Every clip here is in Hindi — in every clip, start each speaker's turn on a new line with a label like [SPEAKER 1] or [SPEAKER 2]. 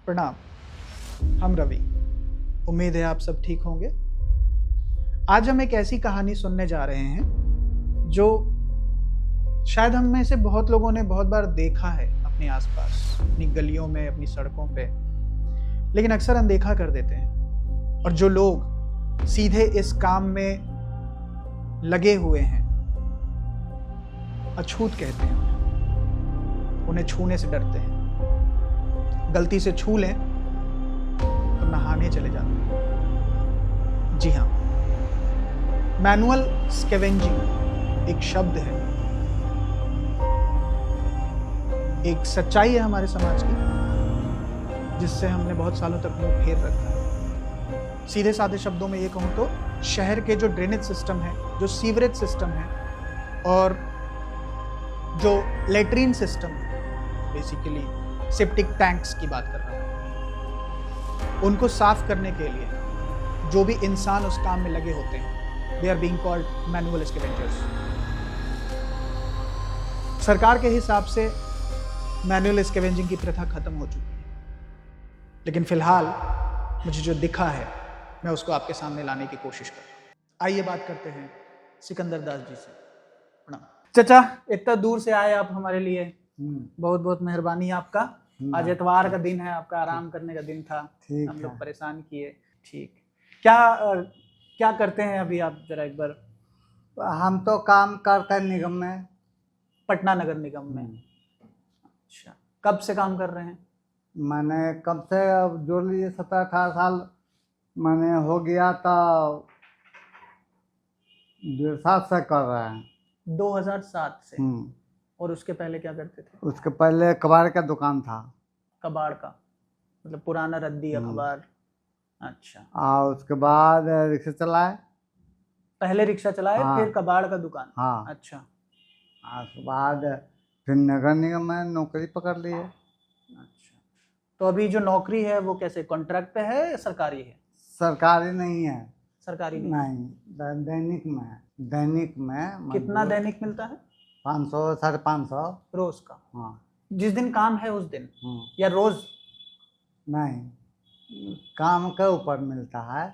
[SPEAKER 1] प्रणाम। हम रवि। उम्मीद है आप सब ठीक होंगे। आज हम एक ऐसी कहानी सुनने जा रहे हैं जो शायद हम में से बहुत लोगों ने बहुत बार देखा है अपने आसपास, अपनी गलियों में, अपनी सड़कों पे, लेकिन अक्सर अनदेखा कर देते हैं। और जो लोग सीधे इस काम में लगे हुए हैं, अछूत कहते हैं उन्हें छूने से डरते हैं। गलती से छू लें तो नहाने चले जाते हैं। जी हाँ, मैनुअल स्कैवेंजिंग एक शब्द है, एक सच्चाई है हमारे समाज की, जिससे हमने बहुत सालों तक मुंह फेर रखा है। सीधे साधे शब्दों में ये कहूँ तो शहर के जो ड्रेनेज सिस्टम है, जो सीवरेज सिस्टम है और जो लेट्रिन सिस्टम है, बेसिकली सेप्टिक टैंक्स की बात कर रहा हूँ, उनको साफ करने के लिए जो भी इंसान उस काम में लगे होते हैं, they are being called manual scavengers. सरकार के हिसाब से मैनुअल स्कैवेंजिंग की प्रथा खत्म हो चुकी है, लेकिन फिलहाल मुझे जो दिखा है मैं उसको आपके सामने लाने की कोशिश कर रहा हूँ। आइए बात करते हैं सिकंदर दास जी से। प्रणाम चाचा, इतना दूर से आए आप हमारे लिए, बहुत बहुत मेहरबानी आपका। आज इतवार का दिन है, आपका आराम करने का दिन था, हम लोग परेशान किए। ठीक, क्या करते हैं अभी आप, जरा एक बार।
[SPEAKER 2] हम तो काम करते हैं निगम में,
[SPEAKER 1] पटना नगर निगम में। अच्छा, कब से काम कर रहे हैं?
[SPEAKER 2] मैंने कब से, अब जोड़ लीजिए 17-18 साल मैंने हो गया, तो 2007 से कर रहे हैं।
[SPEAKER 1] 2007 से। और उसके पहले क्या करते थे?
[SPEAKER 2] उसके पहले कबाड़ का दुकान था।
[SPEAKER 1] कबाड़ का मतलब पुराना रद्दी अखबार। अच्छा,
[SPEAKER 2] और उसके बाद रिक्शा चलाए।
[SPEAKER 1] पहले रिक्शा चलाए,
[SPEAKER 2] हाँ।
[SPEAKER 1] फिर कबाड़ का दुकान।
[SPEAKER 2] हाँ।
[SPEAKER 1] अच्छा,
[SPEAKER 2] उसके बाद फिर नगर निगम में नौकरी पकड़ ली है।
[SPEAKER 1] अच्छा, तो अभी जो नौकरी है वो कैसे, कॉन्ट्रैक्ट पे है या सरकारी है?
[SPEAKER 2] सरकारी नहीं है।
[SPEAKER 1] सरकारी नहीं।
[SPEAKER 2] नहीं, दैनिक में है। दैनिक में
[SPEAKER 1] कितना दैनिक मिलता है?
[SPEAKER 2] 500 550
[SPEAKER 1] रोज का?
[SPEAKER 2] हाँ।
[SPEAKER 1] जिस दिन काम है उस दिन या रोज?
[SPEAKER 2] नहीं, काम के ऊपर मिलता है।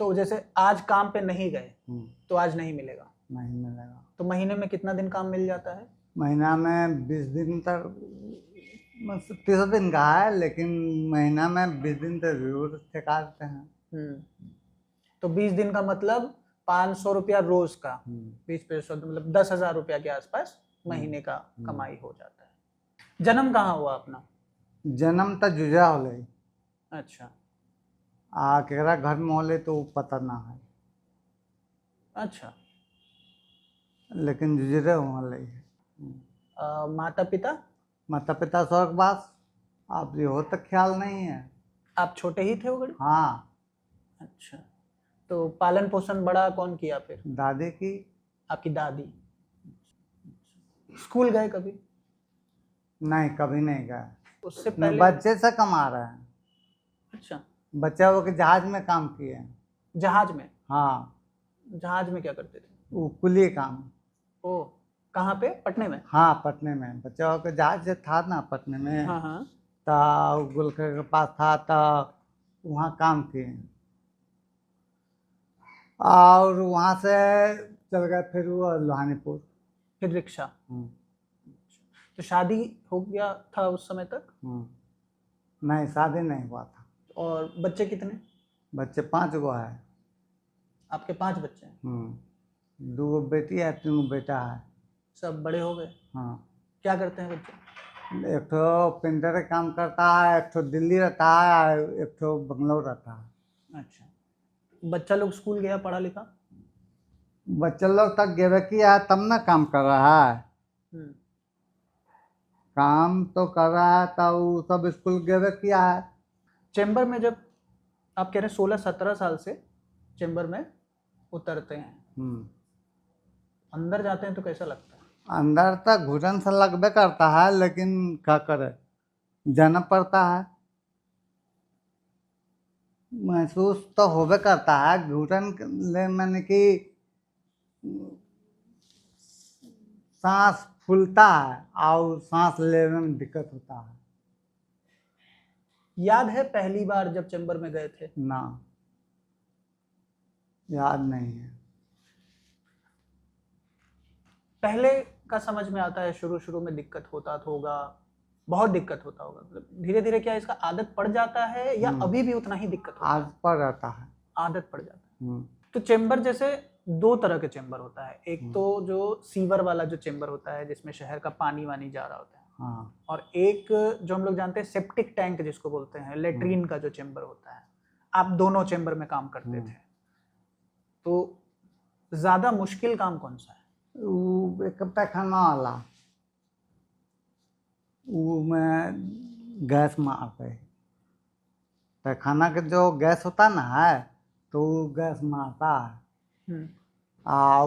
[SPEAKER 1] तो जैसे आज काम पे नहीं गए तो आज नहीं मिलेगा?
[SPEAKER 2] नहीं मिलेगा।
[SPEAKER 1] तो महीने में कितना दिन काम मिल जाता है?
[SPEAKER 2] महीना में 20 दिन तक, 30 दिन का है, लेकिन महीना में 20 दिन तक जरूर ठेकाते हैं।
[SPEAKER 1] तो 20 दिन का मतलब 500 रुपया रोज का, 20% मतलब 10,000 रुपया के आसपास महीने का कमाई हो जाता है। जन्म कहाँ हुआ अपना?
[SPEAKER 2] जन्म तो जुजा होले।
[SPEAKER 1] अच्छा,
[SPEAKER 2] केकरा घर में होले तो पता ना है,
[SPEAKER 1] अच्छा।
[SPEAKER 2] लेकिन जुजरे होले।
[SPEAKER 1] माता पिता?
[SPEAKER 2] माता पिता स्वर्गवास। आप ये हो तो ख्याल नहीं है।
[SPEAKER 1] आप छोटे ही थे वो घड़ी?
[SPEAKER 2] हाँ।
[SPEAKER 1] अच्छा, तो पालन पोषण बड़ा कौन किया फिर?
[SPEAKER 2] दादी की।
[SPEAKER 1] आपकी दादी। स्कूल गए कभी?
[SPEAKER 2] नहीं, कभी नहीं गया।
[SPEAKER 1] उससे पहले?
[SPEAKER 2] बच्चे से कमा रहे हैं।
[SPEAKER 1] अच्छा,
[SPEAKER 2] बच्चे वो के जहाज में काम किए हैं।
[SPEAKER 1] जहाज में?
[SPEAKER 2] हाँ।
[SPEAKER 1] जहाज में क्या करते थे?
[SPEAKER 2] वो कुली काम।
[SPEAKER 1] ओ, कहाँ पे? पटने में?
[SPEAKER 2] हाँ, पटने में। बच्चा के जहाज था ना पटने में।
[SPEAKER 1] हाँ हाँ।
[SPEAKER 2] तो गुलखर के पास था, तो वहाँ काम किए और वहाँ से चल गए फिर वो लोहानीपुर।
[SPEAKER 1] फिर रिक्शा। तो शादी हो गया था उस समय तक?
[SPEAKER 2] नहीं, शादी नहीं हुआ था।
[SPEAKER 1] और बच्चे कितने?
[SPEAKER 2] बच्चे 5 गो है।
[SPEAKER 1] आपके 5 बच्चे हैं?
[SPEAKER 2] 2 बेटी है, 3 बेटा है।
[SPEAKER 1] सब बड़े हो गए?
[SPEAKER 2] हाँ।
[SPEAKER 1] क्या करते हैं बच्चे?
[SPEAKER 2] एक तो पेंटर का काम करता है, एक तो दिल्ली रहता है, एक तो बंगलोर रहता है।
[SPEAKER 1] अच्छा, बच्चा लोग स्कूल गया, पढ़ा लिखा?
[SPEAKER 2] बच्चे लोग तक गेवे किया है तब ना काम कर रहा है। काम तो कर रहा है, तब वो सब स्कूल गेवे किया है।
[SPEAKER 1] चेंबर में जब आप कह रहे 16-17 साल से चेंबर में उतरते हैं, अंदर जाते हैं तो कैसा लगता है?
[SPEAKER 2] अंदर तक घुटन से लगबे करता है, लेकिन क्या करे, जाना पड़ता है। महसूस तो होबे करता है घुटन ले, मैंने कि सांस फूलता है और सांस लेने में दिक्कत होता है।
[SPEAKER 1] याद है पहली बार जब चैम्बर में गए थे?
[SPEAKER 2] ना, याद नहीं है।
[SPEAKER 1] पहले का समझ में आता है, शुरू शुरू में दिक्कत होता होगा, बहुत दिक्कत होता होगा, मतलब धीरे धीरे क्या इसका आदत पड़ जाता है या अभी भी उतना ही दिक्कत होता है?
[SPEAKER 2] आदत पड़ जाता है।
[SPEAKER 1] आदत पड़ जाता है। तो चेम्बर जैसे दो तरह के चेम्बर होता है, एक तो जो सीवर वाला जो चेम्बर होता है जिसमें शहर का पानी वानी जा रहा होता है,
[SPEAKER 2] हाँ।
[SPEAKER 1] और एक जो हम लोग जानते हैं सेप्टिक टैंक जिसको बोलते हैं, लेट्रिन का जो चेम्बर होता है। आप दोनों चेम्बर में काम करते थे, तो ज्यादा मुश्किल काम कौन सा है?
[SPEAKER 2] वो एक पैखाना वाला, वो में गैस मारते, पैखाना के जो गैस होता ना है, तो वो गैस मारता है,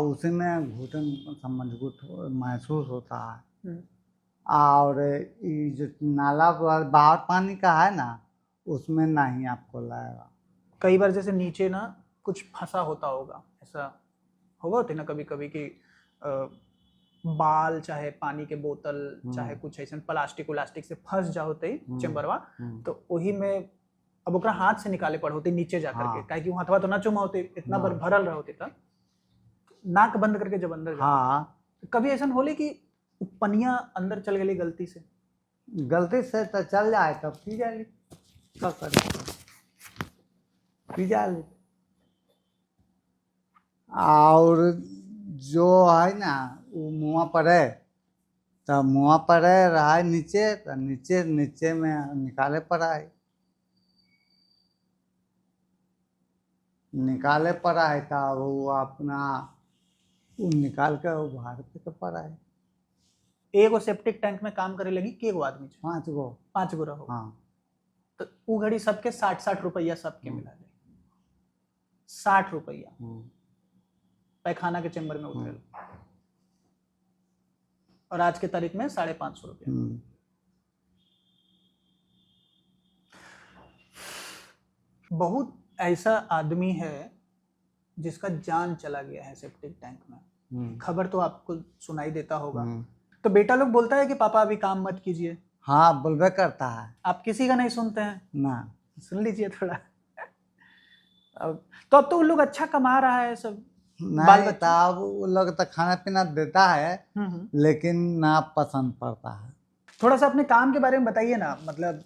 [SPEAKER 2] उसी में घुटन मजबूत महसूस होता है। और ये जो नाला बाहर पानी का है ना, उसमें नहीं आपको लगेगा।
[SPEAKER 1] कई बार जैसे नीचे ना कुछ फंसा होता होगा, ऐसा होगा होते ना कभी कभी कि बाल चाहे पानी के बोतल चाहे कुछ ऐसा प्लास्टिक उलास्टिक से फंस जा होते चेम्बरवा, तो वही में अब ओकरा हाथ से निकाले पड़ होते नीचे जा करके, काहे कि हाथवा तो ना चुमा होते, इतना बार भरल रह होते तब नाक बंद करके जब अंदर जाते। कभी ऐसा होले कि पनिया अंदर चल गई गलती से?
[SPEAKER 2] गलती से तो चल जाए तब पी जाए, क्या करे, पी जाए। और जो है ना वो मुँह पर है, तो मुँह पर है रहा है नीचे, तो नीचे नीचे में निकाले पर आए, निकाले पर आए था वो अपना वो निकाल कर वो बाहर पे पर आए।
[SPEAKER 1] एगो सेप्टिक टैंक में काम करे लगी के गो आदमी?
[SPEAKER 2] 5 गो।
[SPEAKER 1] 5 गो रहो।
[SPEAKER 2] हाँ।
[SPEAKER 1] तो वो घड़ी सबके 60-60 रुपया सबके मिला ले, 60 रुपया पैखाना के चेम्बर में उतरे, और आज के तारीख में 550 रुपया। बहुत ऐसा आदमी है जिसका जान चला गया है सेप्टिक टैंक में, खबर तो आपको सुनाई देता होगा। तो बेटा लोग बोलता है कि पापा अभी काम मत कीजिए।
[SPEAKER 2] हाँ, बोलबे करता है।
[SPEAKER 1] आप किसी का नहीं सुनते हैं
[SPEAKER 2] ना?
[SPEAKER 1] सुन लीजिए थोड़ा। अब तो उन लोग अच्छा कमा रहा है सब, बाल बच्चा,
[SPEAKER 2] अब वो लोग तो खाना पीना देता है, लेकिन ना पसंद पड़ता है।
[SPEAKER 1] थोड़ा सा अपने काम के बारे में बताइए ना, मतलब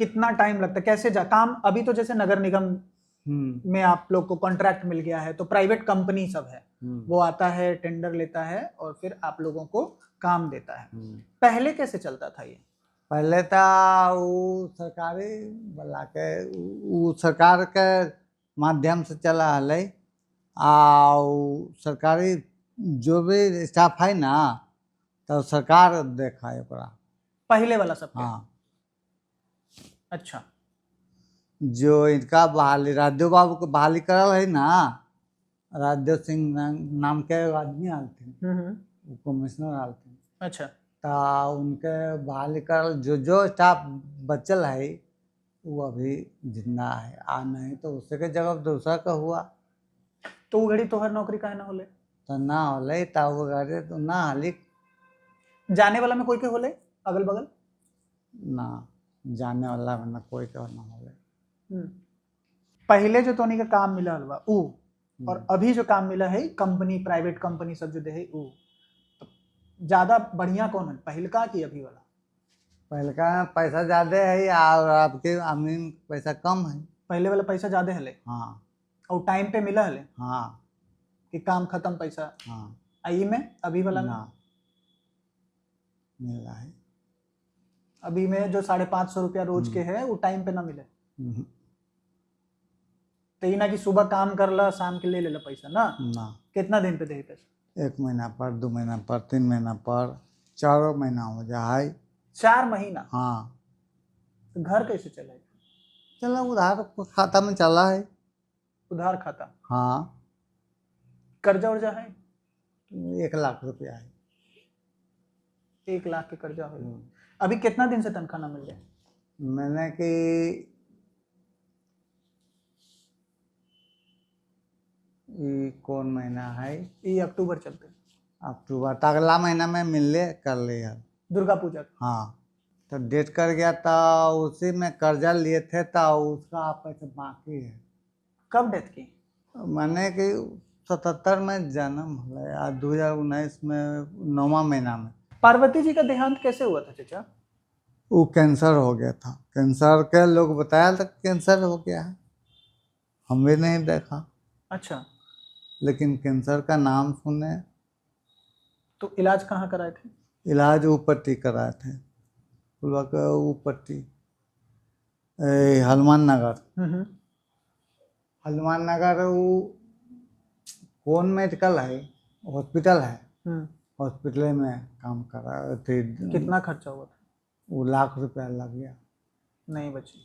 [SPEAKER 1] कितना टाइम लगता है, कैसे जा काम? अभी तो जैसे नगर निगम में आप लोग को कॉन्ट्रैक्ट मिल गया है, तो प्राइवेट कंपनी सब है, वो आता है टेंडर लेता है और फिर आप लोगों को काम देता है। पहले कैसे चलता था ये?
[SPEAKER 2] पहले तो वो सरकारी वाला के वो सरकार के माध्यम से चला है, सरकारी जो भी स्टाफ है ना, तो सरकार देखा है ओकरा
[SPEAKER 1] पहले वाला सब।
[SPEAKER 2] हाँ।
[SPEAKER 1] अच्छा,
[SPEAKER 2] जो इनका बहाली राजदेव बाबू को बहाली करल है ना, राजदेव सिंह नाम के आदमी आल थे, वो कमिश्नर आल थे।
[SPEAKER 1] अच्छा,
[SPEAKER 2] तो उनके बहाली करल जो स्टाफ बचल है वो अभी जिंदा है, नहीं तो उसके जगह दूसरा का हुआ।
[SPEAKER 1] तो वो घड़ी तोहर नौकरी काहे ना होले?
[SPEAKER 2] तो ना होले, तो वो घड़ी तो ना हाली।
[SPEAKER 1] जाने वाला में कोई के होले अगल बगल?
[SPEAKER 2] ना, जाने वाला में ना कोई का ना होले।
[SPEAKER 1] पहले जो तोनी का काम मिला हलवा ऊ, और अभी जो काम मिला है कंपनी, प्राइवेट कंपनी सब जो दे है ऊ, तो ज्यादा बढ़िया कौन है, पहले का कि अभी वाला?
[SPEAKER 2] पहले का पैसा ज्यादा है और आपके अमीन पैसा कम है।
[SPEAKER 1] पहले वाला पैसा ज्यादा हले।
[SPEAKER 2] हाँ।
[SPEAKER 1] और टाइम पे मिला हले।
[SPEAKER 2] हाँ।
[SPEAKER 1] कि काम खत्म पैसा।
[SPEAKER 2] हाँ।
[SPEAKER 1] आई में अभी वाला में
[SPEAKER 2] मिला है।
[SPEAKER 1] अभी में जो 550 रुपया रोज के है वो टाइम पे ना मिले। तो ये ना कि सुबह काम कर ला शाम के ले ला पैसा ना। कितना दिन पे दे पैसा?
[SPEAKER 2] 1 महीना पर, 2 महीना पर, 3 महीना पर, 4 महीना हो जाए।
[SPEAKER 1] 4 महीना?
[SPEAKER 2] हाँ।
[SPEAKER 1] तो घर कैसे चलेगा?
[SPEAKER 2] चला उधार खाता में चला है।
[SPEAKER 1] उधार खाता?
[SPEAKER 2] हाँ।
[SPEAKER 1] कर्जा उर्जा है?
[SPEAKER 2] 1 लाख रुपया है।
[SPEAKER 1] 1 लाख के कर्जा हो। अभी कितना दिन से तनख्वाह ना मिल रहा?
[SPEAKER 2] मैंने कि कौन महीना है?
[SPEAKER 1] ये अक्टूबर चलते।
[SPEAKER 2] अक्टूबर, तो अगला महीना में मिलले कर ले।
[SPEAKER 1] दुर्गा पूजा?
[SPEAKER 2] हाँ। तो डेट कर गया तो उसी में कर्जा लिए थे तो उसका पैसा बाकी है।
[SPEAKER 1] कब डेथ की?
[SPEAKER 2] मैंने कि 77 में जन्म है और 2019 में 9वां महीना में।
[SPEAKER 1] पार्वती जी का देहांत कैसे हुआ था चाचा?
[SPEAKER 2] वो कैंसर हो गया था। कैंसर के लोग बताया था कैंसर हो गया है, हम भी नहीं देखा,
[SPEAKER 1] अच्छा,
[SPEAKER 2] लेकिन कैंसर का नाम सुने।
[SPEAKER 1] तो इलाज कहाँ कराए थे?
[SPEAKER 2] इलाज ऊपट्टी कराए थे, ऊपट्टी हनुमान नगर।
[SPEAKER 1] हम्म।
[SPEAKER 2] हनुमान नगर वो कौन मेडिकल है, हॉस्पिटल है,
[SPEAKER 1] हम्म।
[SPEAKER 2] हॉस्पिटल में काम करा थे।
[SPEAKER 1] कितना खर्चा हुआ था?
[SPEAKER 2] वो लाख रुपया लग गया।
[SPEAKER 1] नहीं बची?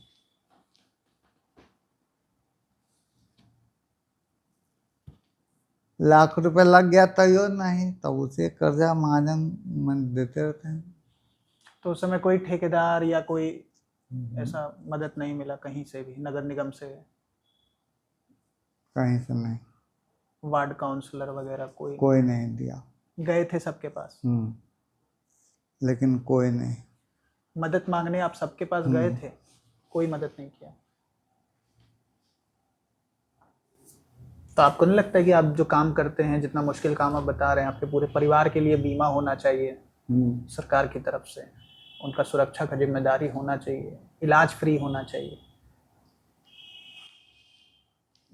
[SPEAKER 2] लाख रुपया लग गया तो यो नहीं, तो उसे कर्जा महाजन में देते रहते हैं।
[SPEAKER 1] तो उस समय कोई ठेकेदार या कोई ऐसा मदद नहीं मिला कहीं से भी, नगर निगम से,
[SPEAKER 2] कहीं से नहीं,
[SPEAKER 1] वार्ड काउंसलर वगैरह
[SPEAKER 2] कोई नहीं दिया।
[SPEAKER 1] गए थे सबके पास?
[SPEAKER 2] लेकिन कोई नहीं।
[SPEAKER 1] मदद मांगने आप सबके पास गए थे, कोई मदद नहीं किया? तो आपको नहीं लगता है कि आप जो काम करते हैं, जितना मुश्किल काम आप बता रहे हैं, आपके पूरे परिवार के लिए बीमा होना चाहिए सरकार की तरफ से, उनका सुरक्षा का जिम्मेदारी होना चाहिए, इलाज फ्री होना चाहिए?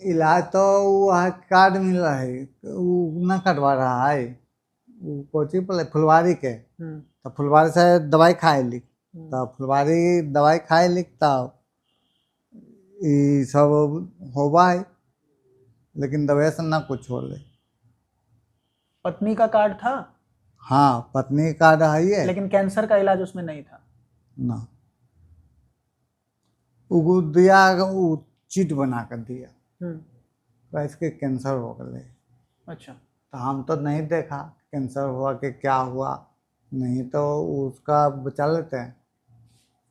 [SPEAKER 2] इलाज तो वह कार्ड मिल रहा है, वो न कटवा रहा है। वो कोची पर फुलवारी के, तो फुलवारी से दवाई खाए लिख, तो फुलवारी दवाई खाए लिख, तब ये सब होबा है, लेकिन दवाई से ना कुछ हो ले।
[SPEAKER 1] पत्नी का कार्ड था?
[SPEAKER 2] हाँ, पत्नी का कार्ड है ये,
[SPEAKER 1] लेकिन कैंसर का इलाज उसमें नहीं था
[SPEAKER 2] ना। वो दिया, वो चीट बना कर दिया, तो इसके कैंसर हो गए।
[SPEAKER 1] अच्छा,
[SPEAKER 2] तो हम तो नहीं देखा कैंसर हुआ कि क्या हुआ, नहीं तो उसका बचा लेते हैं,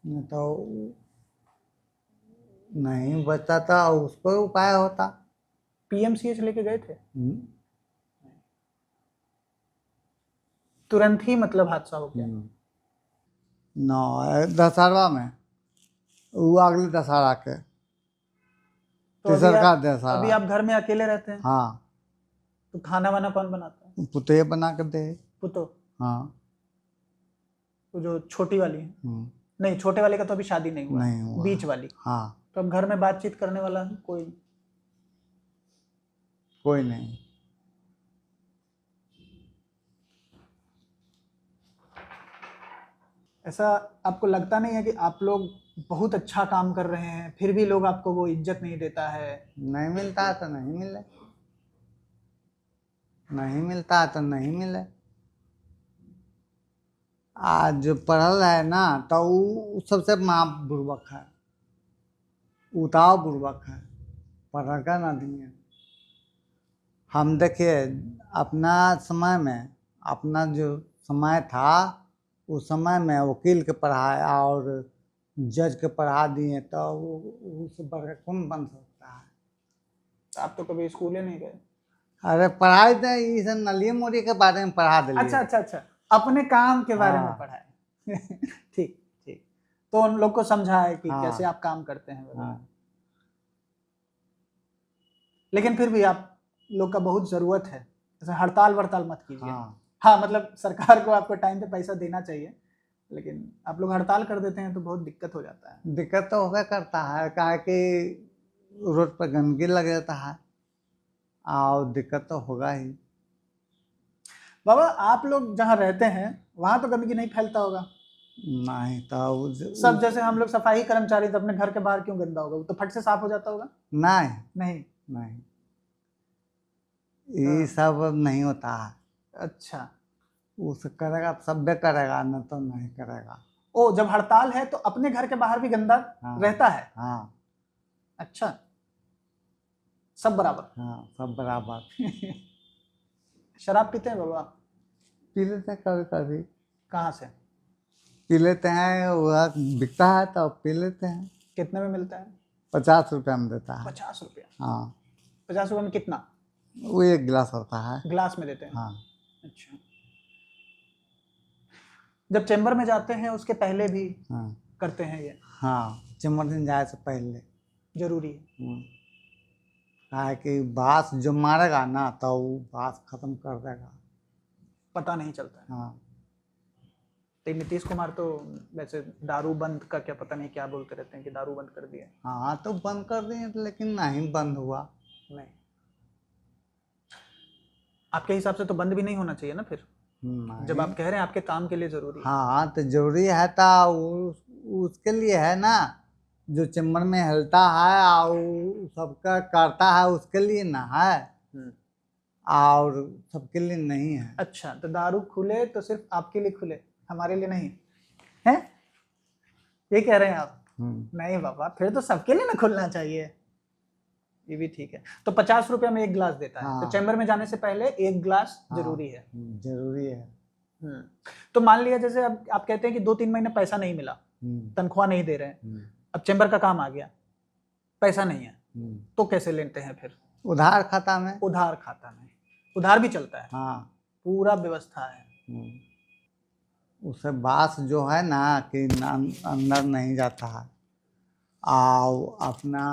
[SPEAKER 2] नहीं तो नहीं बचा था, उस पर उपाय होता।
[SPEAKER 1] पीएमसीएच लेके गए थे? तुरंत ही मतलब हादसा हो गया?
[SPEAKER 2] दशहरा में, वो अगले दशहरा के,
[SPEAKER 1] तो
[SPEAKER 2] तीसरा दशहरा।
[SPEAKER 1] अभी आप घर में अकेले रहते हैं?
[SPEAKER 2] हाँ।
[SPEAKER 1] तो खाना वाना कौन बनाता है?
[SPEAKER 2] पुते बना कर दे।
[SPEAKER 1] पुतो?
[SPEAKER 2] हाँ।
[SPEAKER 1] तो जो छोटी वाली है? नहीं, छोटे वाले का तो अभी शादी नहीं हुआ?
[SPEAKER 2] नहीं हुआ।
[SPEAKER 1] बीच वाली?
[SPEAKER 2] हाँ।
[SPEAKER 1] तो अब घर में बातचीत करने वाला कोई
[SPEAKER 2] नहीं।
[SPEAKER 1] ऐसा आपको लगता नहीं है कि आप लोग बहुत अच्छा काम कर रहे हैं, फिर भी लोग आपको वो इज्जत नहीं देता है?
[SPEAKER 2] नहीं मिलता है तो नहीं मिले, नहीं मिलता है तो नहीं मिले। आज जो पढ़ल है ना, तो वो सबसे माँ बुर्बक है, उताव बुर्बक है, पढ़ का ना दिए। हम देखिए अपना समय में, अपना जो समय था उस समय में वकील के पढ़ाया और जज के पढ़ा दिए, तो उससे बढ़कर कौन बन सकता है?
[SPEAKER 1] तो आप तो कभी स्कूल ही नहीं गए?
[SPEAKER 2] अरे पढ़ाई तो इस नली मोरी के बारे में पढ़ा दिए।
[SPEAKER 1] अच्छा अच्छा अच्छा, अपने काम के बारे में पढ़ाए। ठीक ठीक, तो उन लोग को समझाए कि कैसे आप काम करते हैं। लेकिन फिर भी आप लोग का बहुत जरूरत है, जैसे हड़ताल वड़ताल मत कीजिए। हाँ, मतलब सरकार को आपको टाइम पे पैसा देना चाहिए, लेकिन आप लोग हड़ताल कर देते हैं तो बहुत दिक्कत हो जाता है।
[SPEAKER 2] दिक्कत तो होगा करता है, कहा कि रोड पर गंदगी लग जाता है, और दिक्कत तो होगा ही।
[SPEAKER 1] बाबा, आप लोग जहाँ रहते हैं वहाँ तो गंदगी नहीं फैलता होगा?
[SPEAKER 2] नहीं, तो
[SPEAKER 1] सब जैसे हम लोग सफाई कर्मचारी, तो अपने घर के बाहर क्यों गंदा होगा? वो तो फट से साफ हो जाता होगा।
[SPEAKER 2] नहीं
[SPEAKER 1] नहीं
[SPEAKER 2] नहीं, ये सब नहीं होता है।
[SPEAKER 1] अच्छा,
[SPEAKER 2] उसे करेगा सब करेगा, न तो नहीं करेगा।
[SPEAKER 1] ओ, जब हड़ताल है तो अपने घर के बाहर भी गंदा रहता है?
[SPEAKER 2] हाँ।
[SPEAKER 1] अच्छा, सब बराबर?
[SPEAKER 2] हाँ, सब बराबर।
[SPEAKER 1] शराब पीते हैं बाबा?
[SPEAKER 2] पी लेते हैं कभी कभी।
[SPEAKER 1] कहाँ से
[SPEAKER 2] पी लेते हैं, वह बिकता है तो पी लेते हैं।
[SPEAKER 1] कितने में मिलता है?
[SPEAKER 2] 50 रुपया में देता है।
[SPEAKER 1] 50 रुपया?
[SPEAKER 2] हाँ।
[SPEAKER 1] 50 रुपये में कितना?
[SPEAKER 2] वो एक गिलास होता है।
[SPEAKER 1] गिलास में देते हैं?
[SPEAKER 2] हाँ।
[SPEAKER 1] अच्छा, जब चेंबर में जाते हैं उसके पहले भी
[SPEAKER 2] हाँ
[SPEAKER 1] करते हैं ये?
[SPEAKER 2] हाँ, चेम्बर में जाए से पहले
[SPEAKER 1] जरूरी है।
[SPEAKER 2] कहा कि बांस जो मारेगा ना तो वो बांस खत्म कर देगा।
[SPEAKER 1] पता नहीं चलता है।
[SPEAKER 2] हाँ
[SPEAKER 1] तो नीतीश कुमार तो वैसे दारू बंद का क्या पता नहीं क्या बोलते रहते हैं कि दारू बंद कर दिया।
[SPEAKER 2] हाँ, तो बंद कर दिए लेकिन नहीं बंद हुआ।
[SPEAKER 1] नहीं, आपके हिसाब से तो बंद भी नहीं होना चाहिए ना फिर, जब आप कह रहे हैं आपके काम के लिए जरूरी है।
[SPEAKER 2] हाँ, तो जरूरी है तो उसके लिए है ना, जो चेम्बर में हिलता है और सबका करता है उसके लिए ना है, और सबके लिए नहीं है।
[SPEAKER 1] अच्छा, तो दारू खुले तो सिर्फ आपके लिए खुले, हमारे लिए नहीं है, ये कह रहे हैं आप? नहीं बाबा, फिर तो सबके लिए ना खुलना चाहिए। ये भी ठीक है। तो 50 रुपया में 1 गिलास देता है।
[SPEAKER 2] हाँ।
[SPEAKER 1] तो चैम्बर में जाने से पहले 1 गिलास जरूरी है।
[SPEAKER 2] जरूरी है।
[SPEAKER 1] तो मान लिया जैसे अब आप कहते हैं कि 2-3 महीने पैसा नहीं मिला, तनख्वाह नहीं दे रहे हैं, अब चैम्बर का काम आ गया, पैसा नहीं है, तो कैसे लेते हैं फिर?
[SPEAKER 2] उधार खाता में।
[SPEAKER 1] उधार खाता में, उधार भी चलता है।
[SPEAKER 2] हाँ,
[SPEAKER 1] पूरा व्यवस्था है।
[SPEAKER 2] उसे बांस जो है ना कि अंदर नहीं जाता है, और अपना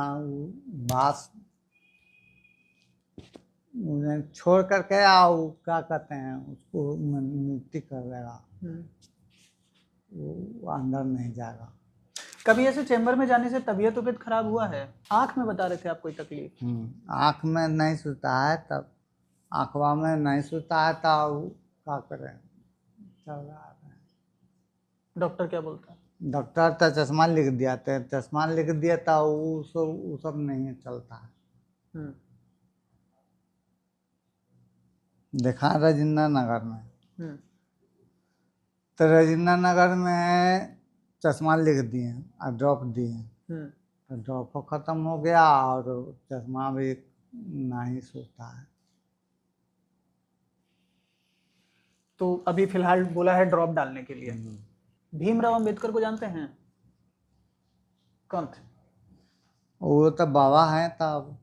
[SPEAKER 2] बांस छोड़ करके आओ, क्या कहते हैं उसको, मिट्टी कर देगा, वो अंदर नहीं जाएगा।
[SPEAKER 1] कभी ऐसे चैम्बर में जाने से तबीयत खराब हुआ है? आंख में बता रहे थे आप कोई तकलीफ?
[SPEAKER 2] आँख में नहीं सुता है, तब आँखवा में नहीं सुता है, तब क्या करें, चल रहा है।
[SPEAKER 1] डॉक्टर क्या बोलता है?
[SPEAKER 2] डॉक्टर तो चश्मा लिख दिया, तो चश्मा लिख दिया था, वो सब नहीं चलता है। देखा राजेंद्र नगर में, तो राजेंद्र नगर में चश्मा लिख दिए और ड्रॉप दिए, तो ड्रॉप खत्म हो गया और चश्मा भी नहीं सोता है।
[SPEAKER 1] तो अभी फिलहाल बोला है ड्रॉप डालने के लिए। भीमराव अंबेडकर को जानते हैं? कौन थे?
[SPEAKER 2] वो तो बाबा हैं, तब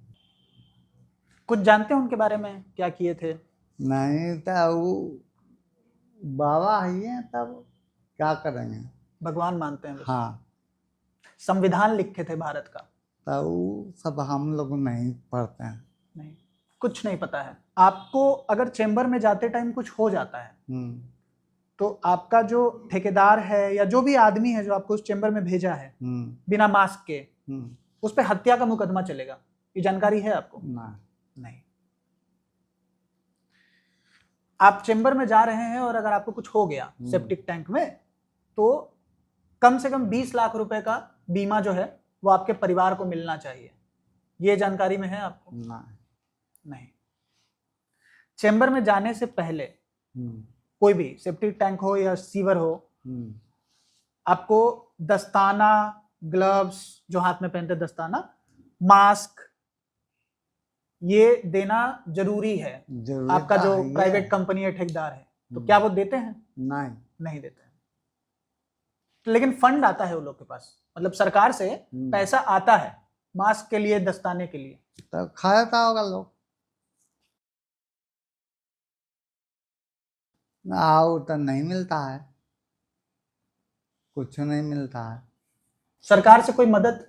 [SPEAKER 1] कुछ जानते हैं उनके बारे में, क्या किए थे?
[SPEAKER 2] नहीं, तो वो बाबा ही है, तब क्या करेंगे,
[SPEAKER 1] भगवान मानते हैं बस।
[SPEAKER 2] हाँ।
[SPEAKER 1] संविधान लिखे थे भारत का?
[SPEAKER 2] तो वो सब हम लोग नहीं पढ़ते हैं।
[SPEAKER 1] नहीं, कुछ नहीं पता है आपको। अगर चेंबर में जाते टाइम कुछ हो जाता है तो आपका जो ठेकेदार है या जो भी आदमी है जो आपको उस चेंबर में भेजा है बिना मास्क के, उस पर हत्या का मुकदमा चलेगा। ये जानकारी है आपको? नहीं। आप चेंबर में जा रहे हैं और अगर आपको कुछ हो गया सेप्टिक टैंक में, तो कम से कम 20 लाख रुपए का बीमा जो है वो आपके परिवार को मिलना चाहिए। ये जानकारी में है आपको? नहीं। चेंबर में जाने से पहले कोई भी सेप्टिक टैंक हो या सीवर हो, आपको दस्ताना, ग्लव्स जो हाथ में पहनते दस्ताना, मास्क, ये देना जरूरी है। आपका जो प्राइवेट कंपनी है, ठेकेदार है, तो क्या वो देते हैं? नहीं देते हैं। लेकिन फंड आता है वो लोग के पास, मतलब सरकार से पैसा आता है मास्क के लिए, दस्ताने के लिए।
[SPEAKER 2] तो खाता होगा लोग, आओ तो नहीं मिलता है, कुछ नहीं मिलता है।
[SPEAKER 1] सरकार से कोई मदद,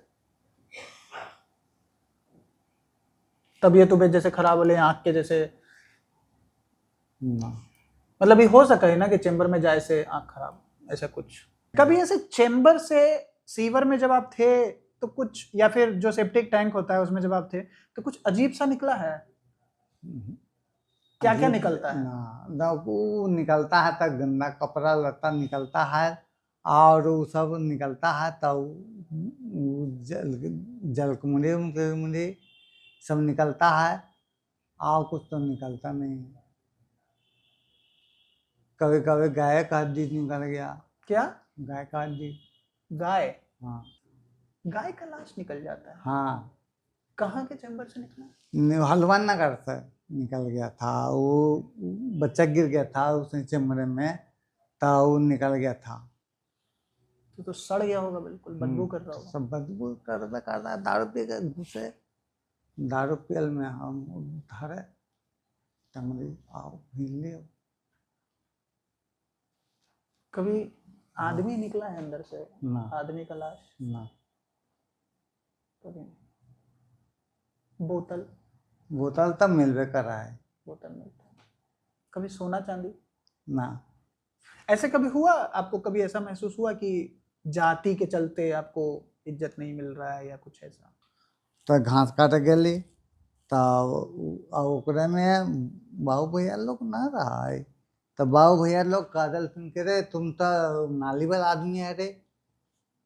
[SPEAKER 1] तबीयत जैसे खराब हो, आंख के जैसे, मतलब ये हो सका है ना कि चेंबर में जाए से आंख खराब, ऐसा कुछ? कभी ऐसे चेंबर से सीवर में जब आप थे तो कुछ, या फिर जो सेप्टिक टैंक होता है उसमें जब आप थे तो कुछ अजीब सा निकला है? क्या क्या निकलता है?
[SPEAKER 2] वो निकलता है तो गंदा कपड़ा लता निकलता है, और वो सब निकलता है, तो जलकुमड़ी सब निकलता है, और कुछ तो निकलता नहीं। कभी कभी गाय का हड्डी निकल गया। क्या? गाय का हड्डी। गाय? हाँ, गाय का लाश निकल जाता है? हाँ। कहाँ के चैम्बर से निकला? हलवान नगर से निकल गया था, वो बच्चा गिर गया था उस चैम्बर में, तो वो निकल गया था। तो सड़ गया होगा, बिल्कुल बदबू कर रहा होगा। सब बदबू कर रहा है, दारू पी के घुसे, दारू पियल में हम धरे टंगली, आओ हिले।
[SPEAKER 1] कभी आदमी निकला है अंदर से?
[SPEAKER 2] ना
[SPEAKER 1] आदमी का लाश
[SPEAKER 2] ना।
[SPEAKER 1] कभी नहीं। बोतल
[SPEAKER 2] बोतल तब मिलवे कर रहा है।
[SPEAKER 1] बोतल मिलता है। कभी सोना चांदी?
[SPEAKER 2] ना।
[SPEAKER 1] ऐसे कभी हुआ आपको, कभी ऐसा महसूस हुआ कि जाति के चलते आपको इज्जत नहीं मिल रहा है या कुछ ऐसा?
[SPEAKER 2] तो घास काटे गेली तो ओकरे में बाबू भैया लोग ना रहा है, तो बाबू भैया लोग काजल सुन के रे तुम तो नाली वाला आदमी है रे।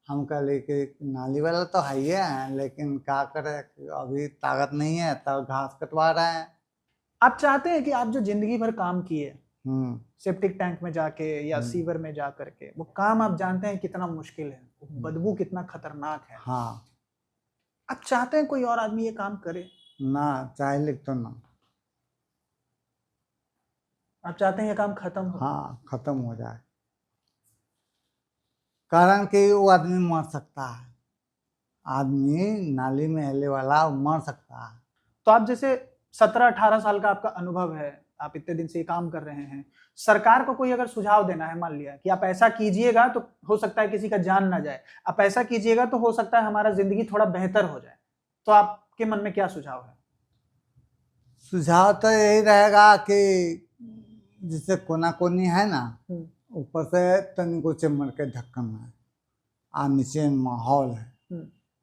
[SPEAKER 2] हम कहले कि नाली वाला तो है ही है, लेकिन क्या करे अभी ताकत नहीं है, तो घास कटवा रहे हैं।
[SPEAKER 1] आप चाहते हैं कि आप जो जिंदगी भर काम किए,
[SPEAKER 2] हम्म।
[SPEAKER 1] सेप्टिक टैंक में जाके या सीवर में जा करके, वो काम आप जानते हैं कितना मुश्किल है, बदबू कितना खतरनाक है,
[SPEAKER 2] हाँ।
[SPEAKER 1] आप चाहते हैं कोई और आदमी ये काम करे?
[SPEAKER 2] ना चाहे लिख तो ना।
[SPEAKER 1] आप चाहते हैं ये काम खत्म हो?
[SPEAKER 2] हाँ खत्म हो जाए, कारण कि वो आदमी मर सकता है, आदमी नाली में हेले वाला मर सकता है।
[SPEAKER 1] तो आप जैसे 17-18 साल का आपका अनुभव है, आप इतने दिन से ये काम कर रहे हैं, सरकार को कोई अगर सुझाव देना है, मान लिया कि आप ऐसा कीजिएगा तो हो सकता है किसी का जान ना जाए, आप ऐसा कीजिएगा तो हो सकता है हमारा जिंदगी थोड़ा बेहतर हो जाए, तो आपके मन में क्या सुझाव है?
[SPEAKER 2] सुझाव तो यही रहेगा कि जिससे कोना कोनी है ना, ऊपर से तनिको चेम्बर के ढक्कन है और नीचे माहौल है,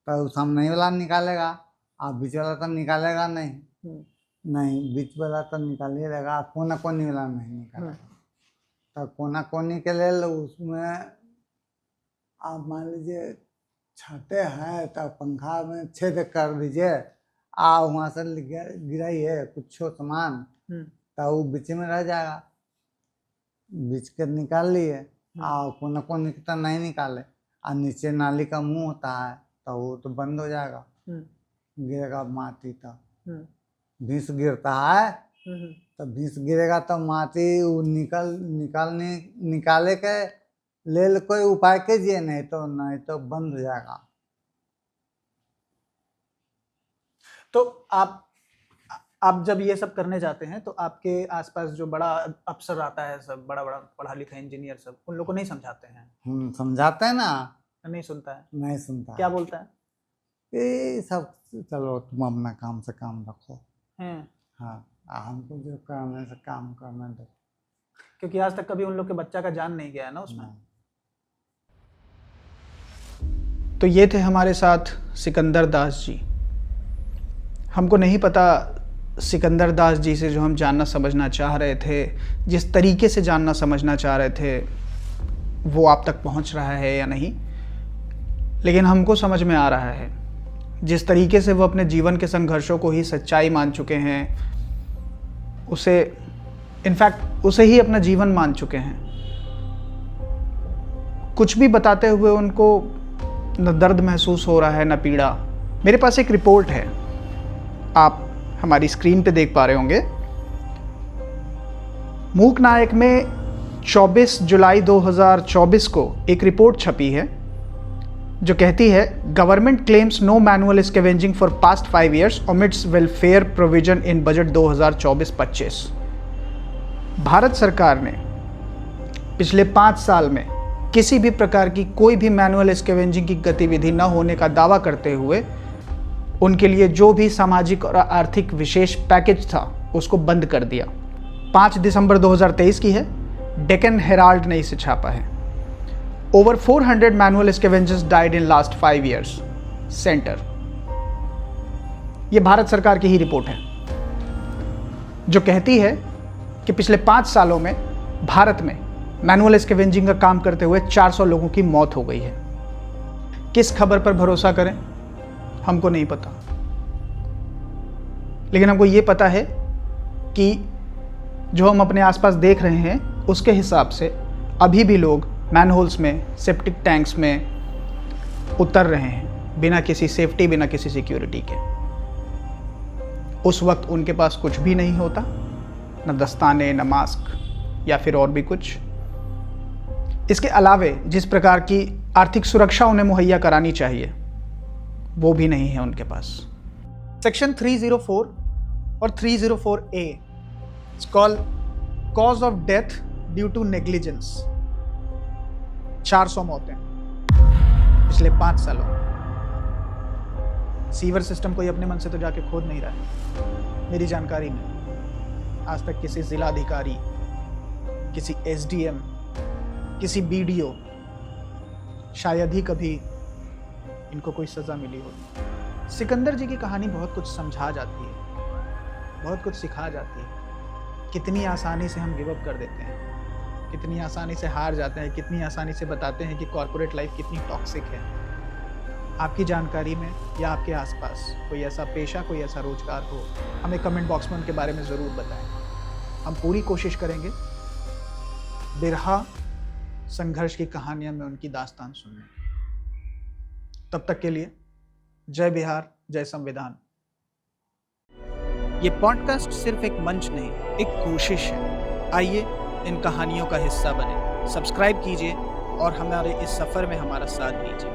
[SPEAKER 2] तो सामने वाला निकालेगा और बीच वाला तो निकालेगा नहीं। नहीं, बीच वाला तो निकाल ही रहेगा, कोना कोनी वाला नहीं निकालेगा। तो कोना कोनी के लिए उसमें आप मान लीजिए छाते हैं तो पंखा में छेद कर दीजिए, वहाँ से गिराइए कुछ सामान, तो वो बीच में रह जाएगा, बीच के निकाल लिए। कोना कोनी तो नहीं निकाले, और नीचे नाली का मुंह होता है तो वो तो बंद हो जाएगा, गिरेगा माटी तो भींस गिरता है, तो भींस गिरेगा तो माटी निकाले के लेल कोई उपाय कीजिए, नहीं तो बंद हो जाएगा।
[SPEAKER 1] तो आप जब ये सब करने जाते हैं तो आपके आसपास जो बड़ा अफसर आता है, सब बड़ा पढ़ा लिखा इंजीनियर, सब उन लोगों को नहीं समझाते हैं?
[SPEAKER 2] समझाते हैं ना।
[SPEAKER 1] नहीं सुनता है?
[SPEAKER 2] नहीं सुनता।
[SPEAKER 1] क्या बोलता है?
[SPEAKER 2] ये सब चलो तुम अपना काम से काम रखो।
[SPEAKER 1] हाँ,
[SPEAKER 2] हमको जो करने से काम करना दो,
[SPEAKER 1] क्योंकि आज तक कभी उन लोग के बच्चा का जान नहीं गया है ना उसमें। तो ये थे हमारे साथ सिकंदर दास जी। हमको नहीं पता सिकंदर दास जी से जो हम जानना समझना चाह रहे थे, जिस तरीके से जानना समझना चाह रहे थे, वो आप तक पहुंच रहा है या नहीं, लेकिन हमको समझ में आ रहा है जिस तरीके से वो अपने जीवन के संघर्षों को ही सच्चाई मान चुके हैं, उसे इनफैक्ट उसे ही अपना जीवन मान चुके हैं। कुछ भी बताते हुए उनको न दर्द महसूस हो रहा है न पीड़ा। मेरे पास एक रिपोर्ट है, आप हमारी स्क्रीन पे देख पा रहे होंगे। मूक नायक में 24 जुलाई 2024 को एक रिपोर्ट छपी है जो कहती है, government claims no manual scavenging for past 5 years omits welfare provision in budget 2024-25। Bharat सरकार ने पिछले 5 साल में किसी भी प्रकार की कोई भी मैनुअल स्कैवेंजिंग की गतिविधि न होने का दावा करते हुए उनके लिए जो भी सामाजिक और आर्थिक विशेष पैकेज था उसको बंद कर दिया। 5 दिसंबर 2023 की है, डेक्कन हेराल्ड ने इसे छापा है। Over 400 manual scavengers died in last 5 years. Centre, ये भारत सरकार की ही रिपोर्ट है जो कहती है कि पिछले 5 सालों में भारत में मैनुअल स्कैवेंजिंग का काम करते हुए 400 लोगों की मौत हो गई है। किस खबर पर भरोसा करें हमको नहीं पता, लेकिन हमको ये पता है कि जो हम अपने आसपास देख रहे हैं उसके हिसाब से अभी भी लोग मैनहोल्स में, सेप्टिक टैंक्स में उतर रहे हैं बिना किसी सेफ्टी, बिना किसी सिक्योरिटी के। उस वक्त उनके पास कुछ भी नहीं होता, न दस्ताने, न मास्क या फिर और भी कुछ। इसके अलावे जिस प्रकार की आर्थिक सुरक्षा उन्हें मुहैया करानी चाहिए वो भी नहीं है उनके पास। सेक्शन 304 और 304A, it's called cause of death due to negligence. 400 मौतें पिछले 5 सालों में। सीवर सिस्टम कोई अपने मन से तो जाके खोद नहीं रहा है। मेरी जानकारी में आज तक किसी जिलाधिकारी, किसी एसडीएम, किसी बीडीओ, शायद ही कभी इनको कोई सजा मिली हो। सिकंदर जी की कहानी बहुत कुछ समझा जाती है, बहुत कुछ सिखा जाती है। कितनी आसानी से हम गिव अप कर देते हैं, कितनी आसानी से हार जाते हैं, कितनी आसानी से बताते हैं कि कॉर्पोरेट लाइफ कितनी टॉक्सिक है। आपकी जानकारी में या आपके आसपास कोई ऐसा पेशा, कोई ऐसा रोजगार हो, हमें कमेंट बॉक्स में उनके बारे में ज़रूर बताएं। हम पूरी कोशिश करेंगे बिरहा संघर्ष की कहानियां में उनकी दास्तान सुनने। तब तक के लिए जय बिहार, जय संविधान। ये पॉडकास्ट सिर्फ एक मंच नहीं, एक कोशिश है। आइए इन कहानियों का हिस्सा बने, सब्सक्राइब कीजिए और हमारे इस सफ़र में हमारा साथ दीजिए।